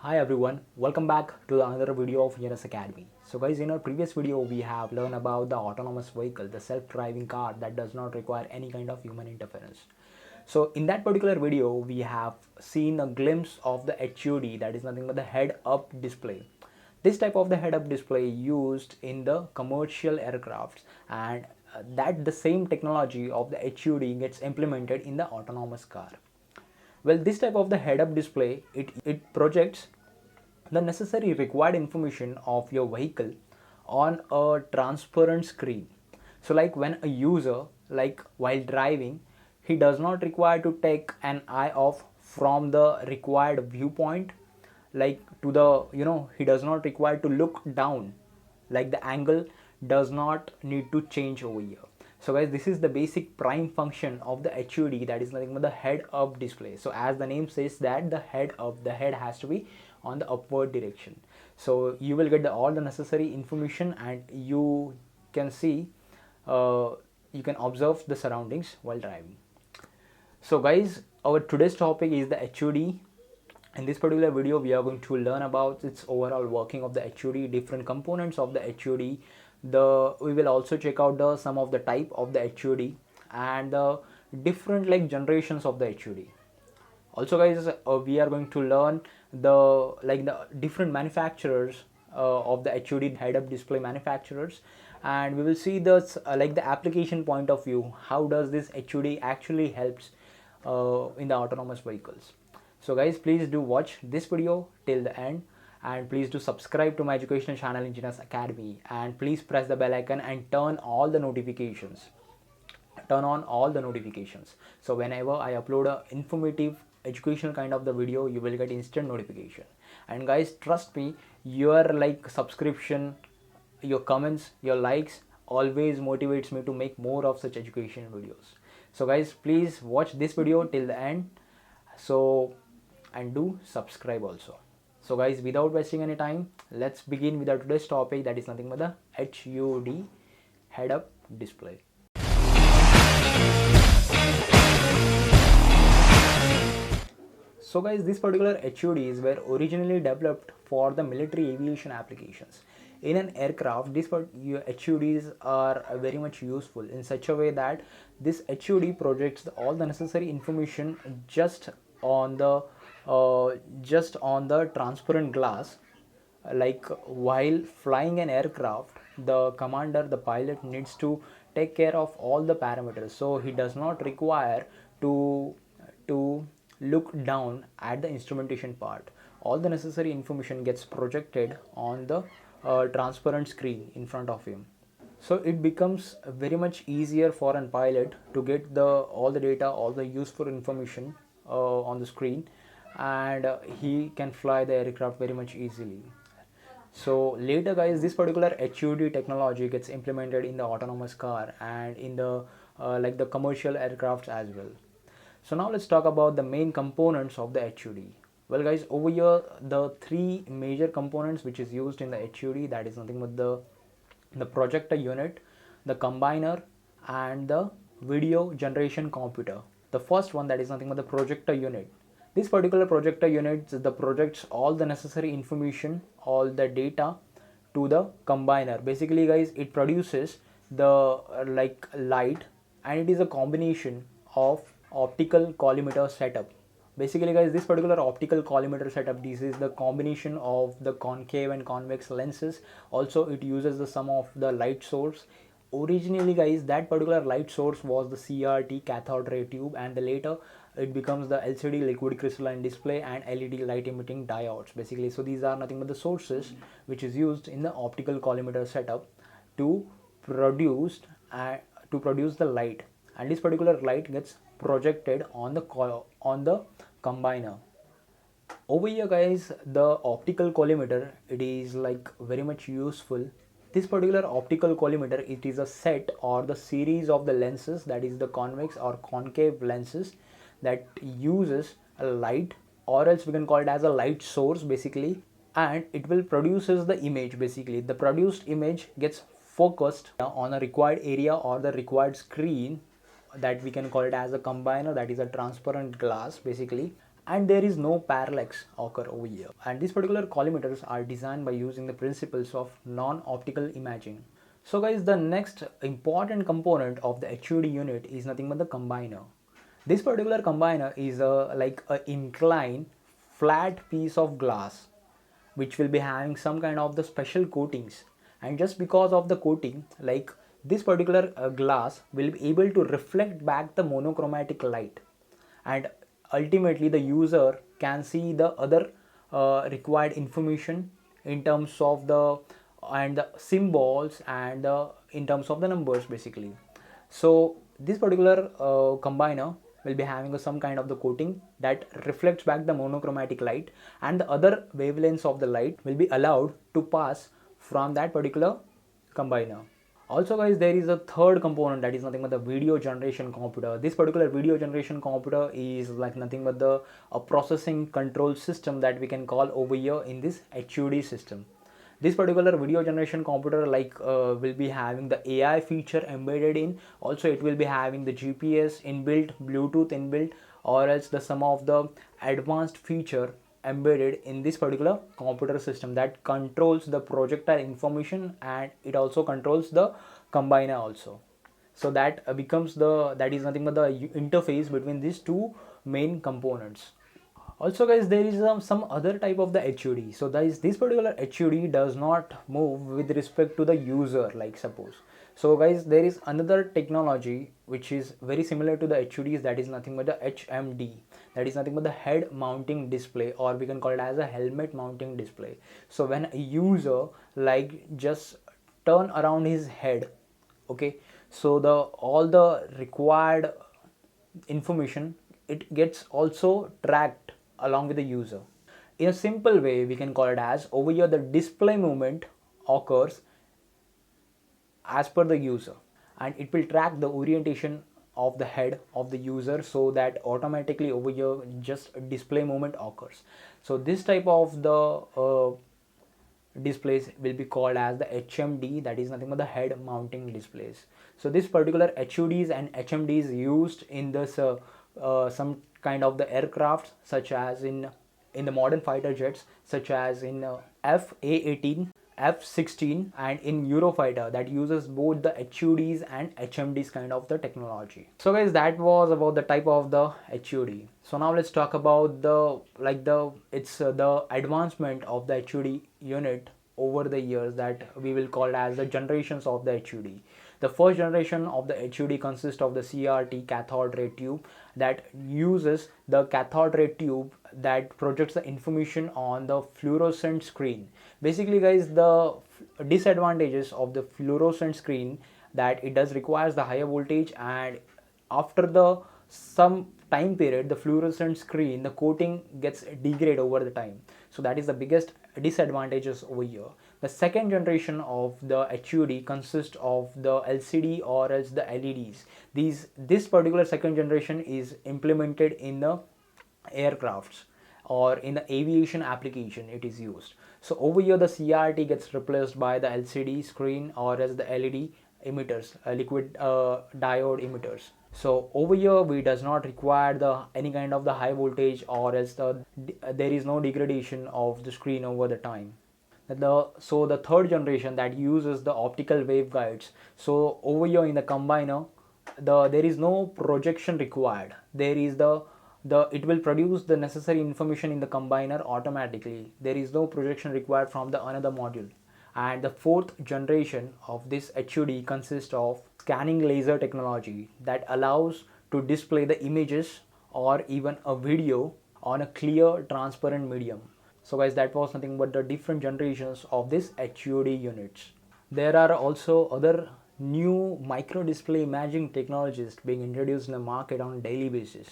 Hi everyone, welcome back to another video of Janus Academy. So guys, in our previous video we have learned about the autonomous vehicle, the self-driving car that does not require any kind of human interference. So in that particular video we have seen a glimpse of the HUD, that is nothing but the head-up display. This type of the head-up display used in the commercial aircrafts, and that the same technology of the HUD gets implemented in the autonomous car. Well, this type of the head-up display, it projects the necessary required information of your vehicle on a transparent screen. So like when a user, like while driving, he does not require to take an eye off from the required viewpoint, like to the, he does not require to look down, like the angle does not need to change over here. So guys, this is the basic prime function of the HUD, that is nothing but the head up display. So as the name says that the head up, the head has to be on the upward direction. So you will get all the necessary information, and you can see, you can observe the surroundings while driving. So guys, our today's topic is the HUD. In this particular video we are going to learn about its overall working of the HUD, different components of the HUD. We will also check out the some of the type of the HUD and the different like generations of the HUD. Also guys, we are going to learn the different manufacturers of the HUD, head up display manufacturers, and we will see the application point of view, how does this HUD actually helps in the autonomous vehicles. So guys, please do watch this video till the end, and please do subscribe to my educational channel Janus Academy, and please press the bell icon and turn all the notifications, turn on all the notifications, so whenever I upload a informative educational kind of the video, you will get instant notification. And guys, trust me, your like subscription, your comments, your likes always motivates me to make more of such education videos. So guys, please watch this video till the end, so and do subscribe also. So guys, without wasting any time, let's begin with our today's topic, that is nothing but the HUD, head up display. So guys, this particular HUDs were originally developed for the military aviation applications. In an aircraft, these HUDs are very much useful in such a way that this HUD projects all the necessary information just on the transparent glass. Like while flying an aircraft, the commander, the pilot needs to take care of all the parameters, so he does not require to look down at the instrumentation part. All the necessary information gets projected on the transparent screen in front of him, so it becomes very much easier for a pilot to get all the data, all the useful information on the screen, and he can fly the aircraft very much easily. So later guys, this particular HUD technology gets implemented in the autonomous car and in the like the commercial aircrafts as well. So now let's talk about the main components of the HUD. Well guys, over here the three major components which is used in the HUD, that is nothing but the projector unit, the combiner, and the video generation computer. The first one, that is nothing but the projector unit. This particular projector unit projects all the necessary information, all the data to the combiner. Basically guys, it produces the like light, and it is a combination of optical collimator setup. Basically guys, this particular optical collimator setup, this is the combination of the concave and convex lenses. Also it uses the sum of the light source. Originally guys, that particular light source was the CRT, cathode ray tube, and later it becomes the LCD, liquid crystalline display, and LED light emitting diodes basically. So these are nothing but the sources which is used in the optical collimator setup to produce the light, and this particular light gets projected on the combiner. Over here guys, the optical collimator, it is like very much useful. This particular optical collimator, it is a set or the series of the lenses, that is the convex or concave lenses, that uses a light, or else we can call it as a light source basically, and it will produces the image. Basically the produced image gets focused on a required area or the required screen, that we can call it as a combiner, that is a transparent glass basically. and there is no parallax occur over here. And these particular collimators are designed by using the principles of non-optical imaging. So guys, the next important component of the HUD unit is nothing but the combiner. This particular combiner is like a inclined flat piece of glass which will be having some kind of the special coatings, and just because of the coating, like this particular glass will be able to reflect back the monochromatic light, and ultimately the user can see the other required information in terms of the and the symbols and in terms of the numbers basically. So this particular combiner will be having some kind of the coating that reflects back the monochromatic light, and the other wavelengths of the light will be allowed to pass from that particular combiner. Also guys, there is a third component that is nothing but the video generation computer. This particular video generation computer is like nothing but the processing control system that we can call over here in this HUD system. This particular video generation computer will be having the AI feature embedded in. Also it will be having the GPS inbuilt, Bluetooth inbuilt, or else the some of the advanced feature embedded in this particular computer system that controls the projectile information, and it also controls the combiner also. So that becomes the that is nothing but the interface between these two main components. Also guys, there is some other type of the HUD. So this particular HUD does not move with respect to the user, like suppose. So guys, there is another technology which is very similar to the HUDs, that is nothing but the HMD. That is nothing but the head mounting display, or we can call it as a helmet mounting display. So when a user like just turn around his head, okay, so the all the required information, it gets also tracked along with the user. In a simple way, we can call it as over here the display movement occurs as per the user, and it will track the orientation of the head of the user, so that automatically over here just a display movement occurs. So this type of the displays will be called as the HMD, that is nothing but the head mounting displays. So this particular HUDs and HMDs used in this some kind of the aircraft, such as in the modern fighter jets, such as in F/A-18, F-16, and in Eurofighter, that uses both the HUDs and HMDs kind of the technology. So guys, that was about the type of the HUD. So now let's talk about the the advancement of the HUD unit over the years, that we will call as the generations of the HUD. The first generation of the HUD consists of the CRT, cathode ray tube, that uses the cathode ray tube that projects the information on the fluorescent screen. Basically guys, the disadvantages of the fluorescent screen, that it does requires the higher voltage, and after the some time period, the fluorescent screen, the coating gets degrade over the time. So that is the biggest disadvantages over here. The second generation of the HUD consists of the LCD or else the LEDs. This particular second generation is implemented in the aircrafts or in the aviation application it is used. So over here the CRT gets replaced by the LCD screen or as the LED emitters, liquid diode emitters. So over here we does not require the any kind of the high voltage, or else there is no degradation of the screen over the time. So the third generation that uses the optical waveguides. So over here in the combiner, there is no projection required. There is it will produce the necessary information in the combiner automatically. There is no projection required from the another module. And the fourth generation of this HUD consists of scanning laser technology that allows to display the images or even a video on a clear transparent medium. So guys, that was nothing but the different generations of this HUD units. There are also other new micro display imaging technologies being introduced in the market on a daily basis,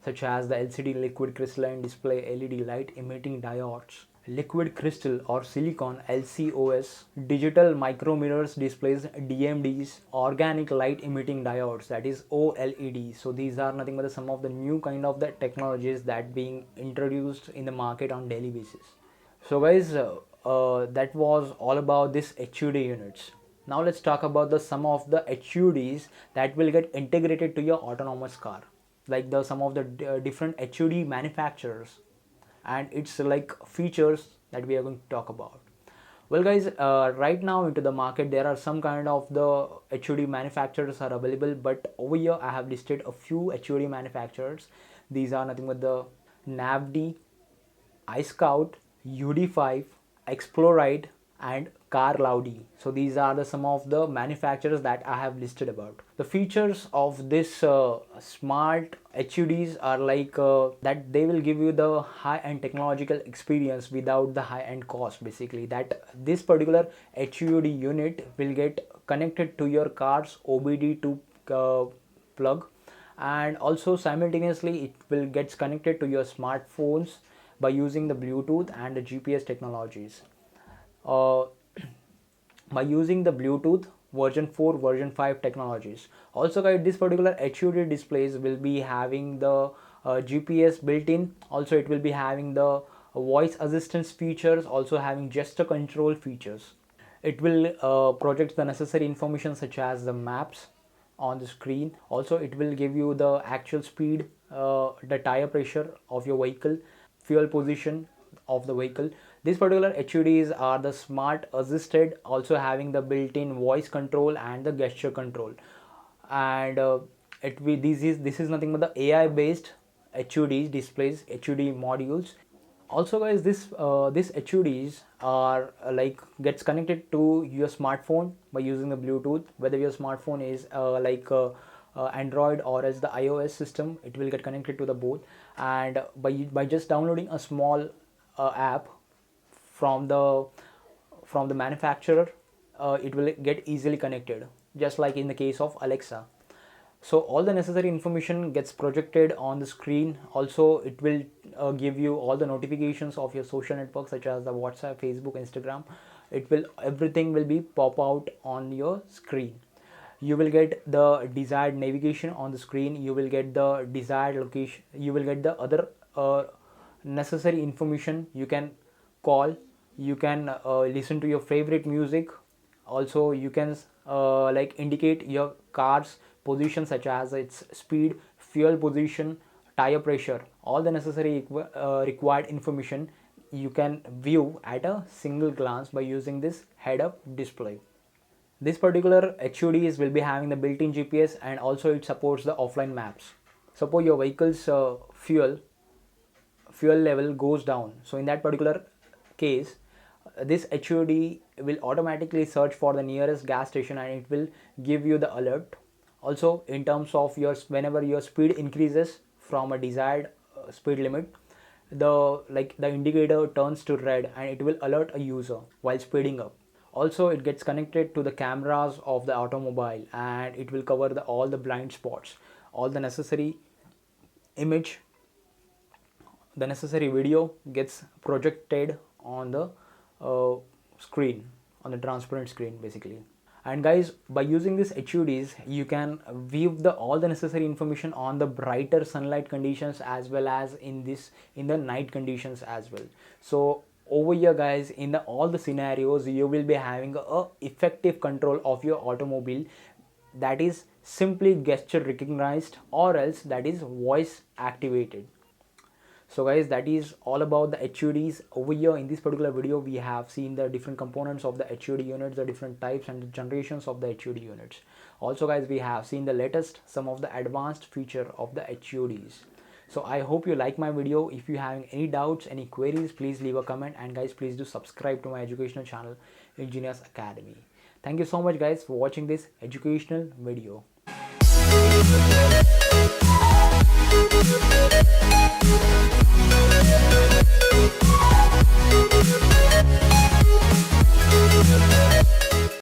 such as the LCD liquid crystalline display LED light emitting diodes, liquid crystal or silicon LCOS, digital micro mirrors displays DMDs, organic light emitting diodes, that is OLED. So these are nothing but some of the new kind of the technologies that being introduced in the market on daily basis. So guys, that was all about this HUD units. Now let's talk about some of the HUDs that will get integrated to your autonomous car. like the some of the different HUD manufacturers, and it's like features that we are going to talk about. Well guys, right now into the market there are some kind of the HUD manufacturers are available, but over here I have listed a few HUD manufacturers. These are nothing but the NavD, iScout, UD5, Explorite, and Carlaudy. So these are the some of the manufacturers that I have listed about. The features of this smart HUDs are like that they will give you the high-end technological experience without the high-end cost. Basically, that this particular HUD unit will get connected to your car's OBD2 plug, and also simultaneously it will gets connected to your smartphones by using the Bluetooth and the GPS technologies. Uh, by using the Bluetooth version 4, version 5 technologies. Also guys, this particular HUD displays will be having the GPS built in. Also it will be having the voice assistance features, also having gesture control features. It will project the necessary information such as the maps on the screen. Also it will give you the actual speed, the tire pressure of your vehicle, fuel position of the vehicle. These particular HUDs are the smart assisted, also having the built-in voice control and the gesture control. And this is nothing but the AI based HUD displays, HUD modules. Also guys, this HUDs are gets connected to your smartphone by using the Bluetooth. Whether your smartphone is Android or as the iOS system, it will get connected to the both. And by just downloading a small app from the manufacturer, it will get easily connected, just like in the case of Alexa. So all the necessary information gets projected on the screen. Also it will give you all the notifications of your social networks such as the WhatsApp, Facebook, Instagram. Everything will be pop out on your screen. You will get the desired navigation on the screen, you will get the desired location, you will get the other necessary information. You can call, you can listen to your favorite music. Also you can indicate your car's position such as its speed, fuel position, tire pressure. All the necessary required information you can view at a single glance by using this head-up display. This particular HUDs will be having the built-in GPS, and also it supports the offline maps. Suppose your vehicle's fuel level goes down, so in that particular case this HUD will automatically search for the nearest gas station and it will give you the alert. Also in terms of whenever your speed increases from a desired speed limit, the indicator turns to red and it will alert a user while speeding up. Also it gets connected to the cameras of the automobile and it will cover all the blind spots. All the necessary image, the necessary video gets projected on the screen, on the transparent screen basically. And guys, by using this HUDs you can view all the necessary information on the brighter sunlight conditions as well as in the night conditions as well. So over here guys, in all the scenarios you will be having a effective control of your automobile, that is simply gesture recognized or else that is voice activated. So guys, that is all about the HUDs. Over here in this particular video we have seen the different components of the HUD units, the different types and the generations of the HUD units. Also guys, we have seen the latest, some of the advanced feature of the HUDs. So I hope you like my video. If you have any doubts, any queries, please leave a comment, and guys please do subscribe to my educational channel Ingenious Academy. Thank you so much guys for watching this educational video.